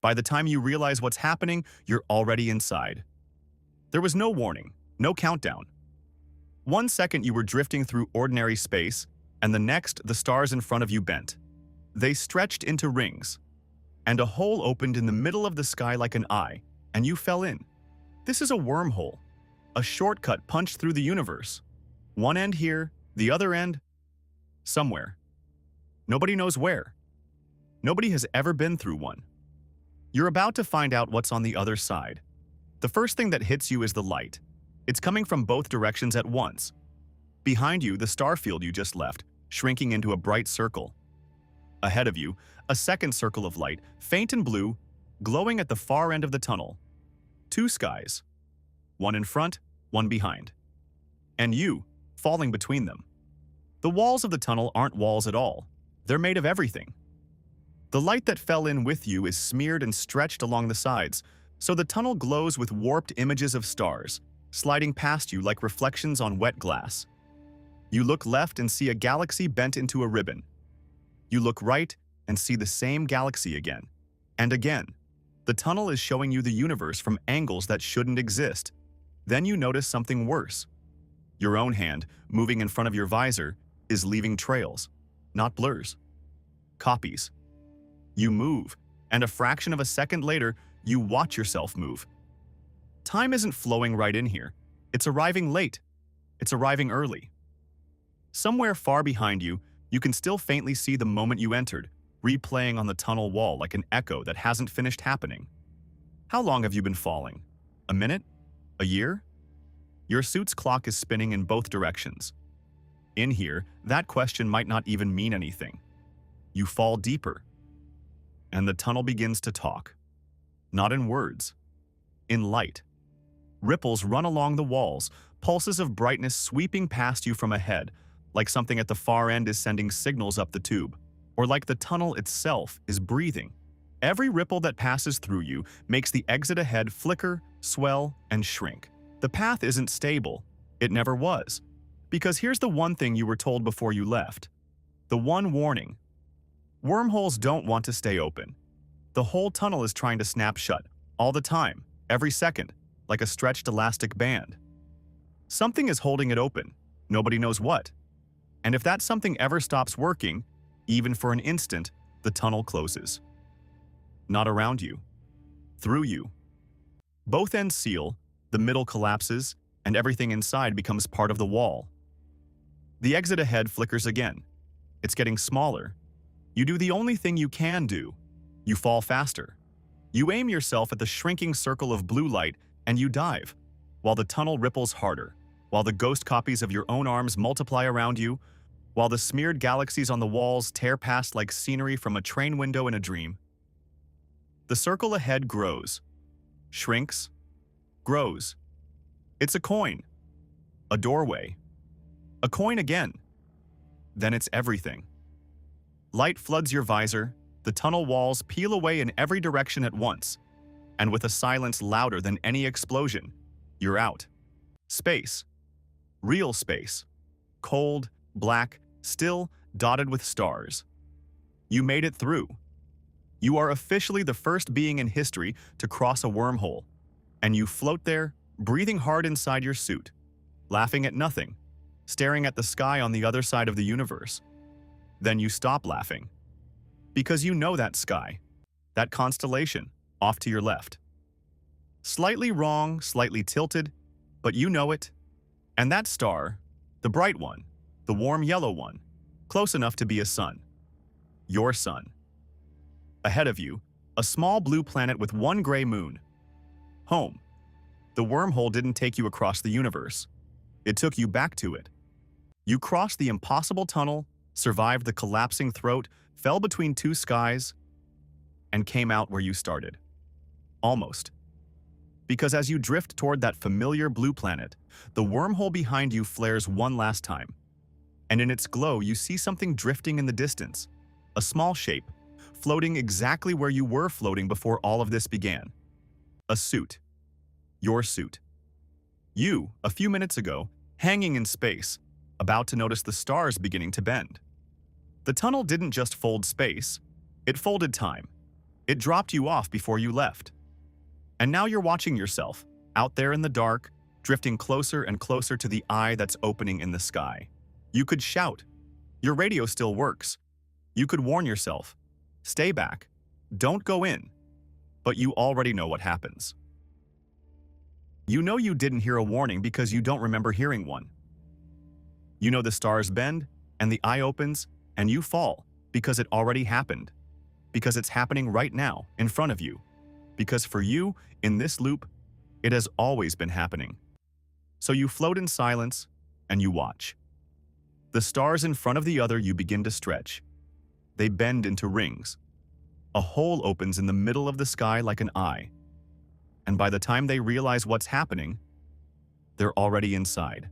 By the time you realize what's happening, you're already inside. There was no warning, no countdown. 1 second you were drifting through ordinary space, and the next the stars in front of you bent. They stretched into rings, and a hole opened in the middle of the sky like an eye, and you fell in. This is a wormhole, a shortcut punched through the universe. One end here, the other end, somewhere. Nobody knows where. Nobody has ever been through one. You're about to find out what's on the other side. The first thing that hits you is the light. It's coming from both directions at once. Behind you, the star field you just left, shrinking into a bright circle. Ahead of you, a second circle of light, faint and blue, glowing at the far end of the tunnel. Two skies. One in front, one behind. And you, falling between them. The walls of the tunnel aren't walls at all. They're made of everything. The light that fell in with you is smeared and stretched along the sides, so the tunnel glows with warped images of stars, sliding past you like reflections on wet glass. You look left and see a galaxy bent into a ribbon. You look right and see the same galaxy again. And again. The tunnel is showing you the universe from angles that shouldn't exist. Then you notice something worse. Your own hand, moving in front of your visor, is leaving trails, not blurs. Copies. You move, and a fraction of a second later, you watch yourself move. Time isn't flowing right in here. It's arriving late. It's arriving early. Somewhere far behind you, you can still faintly see the moment you entered, replaying on the tunnel wall like an echo that hasn't finished happening. How long have you been falling? A minute? A year? Your suit's clock is spinning in both directions. In here, that question might not even mean anything. You fall deeper. And the tunnel begins to talk. Not in words. In light. Ripples run along the walls, pulses of brightness sweeping past you from ahead, like something at the far end is sending signals up the tube, or like the tunnel itself is breathing. Every ripple that passes through you makes the exit ahead flicker, swell, and shrink. The path isn't stable. It never was. Because here's the one thing you were told before you left. The one warning. Wormholes don't want to stay open. The whole tunnel is trying to snap shut, all the time, every second, like a stretched elastic band. Something is holding it open. Nobody knows what. And if that something ever stops working, even for an instant, the tunnel closes. Not around you. Through you. Both ends seal, the middle collapses, and everything inside becomes part of the wall. The exit ahead flickers again. It's getting smaller. You do the only thing you can do. You fall faster. You aim yourself at the shrinking circle of blue light and you dive, while the tunnel ripples harder, while the ghost copies of your own arms multiply around you, while the smeared galaxies on the walls tear past like scenery from a train window in a dream. The circle ahead grows, shrinks, grows. It's a coin, a doorway, a coin again. Then it's everything. Light floods your visor, the tunnel walls peel away in every direction at once, and with a silence louder than any explosion, you're out. Space. Real space. Cold, black, still, dotted with stars. You made it through. You are officially the first being in history to cross a wormhole, and you float there, breathing hard inside your suit, laughing at nothing, staring at the sky on the other side of the universe. Then you stop laughing. Because you know that sky, that constellation, off to your left. Slightly wrong, slightly tilted, but you know it. And that star, the bright one, the warm yellow one, close enough to be a sun. Your sun. Ahead of you, a small blue planet with one gray moon. Home. The wormhole didn't take you across the universe. It took you back to it. You crossed the impossible tunnel, survived the collapsing throat, fell between two skies, and came out where you started. Almost. Because as you drift toward that familiar blue planet, the wormhole behind you flares one last time. And in its glow, you see something drifting in the distance. A small shape, floating exactly where you were floating before all of this began. A suit. Your suit. You, a few minutes ago, hanging in space, about to notice the stars beginning to bend. The tunnel didn't just fold space, it folded time. It dropped you off before you left. And now you're watching yourself, out there in the dark, drifting closer and closer to the eye that's opening in the sky. You could shout. Your radio still works. You could warn yourself. Stay back. Don't go in. But you already know what happens. You know you didn't hear a warning because you don't remember hearing one. You know the stars bend, and the eye opens, and you fall because it already happened. Because it's happening right now, in front of you. Because for you, in this loop, it has always been happening. So you float in silence, and you watch. The stars in front of the other you begin to stretch. They bend into rings. A hole opens in the middle of the sky like an eye. And by the time they realize what's happening, they're already inside.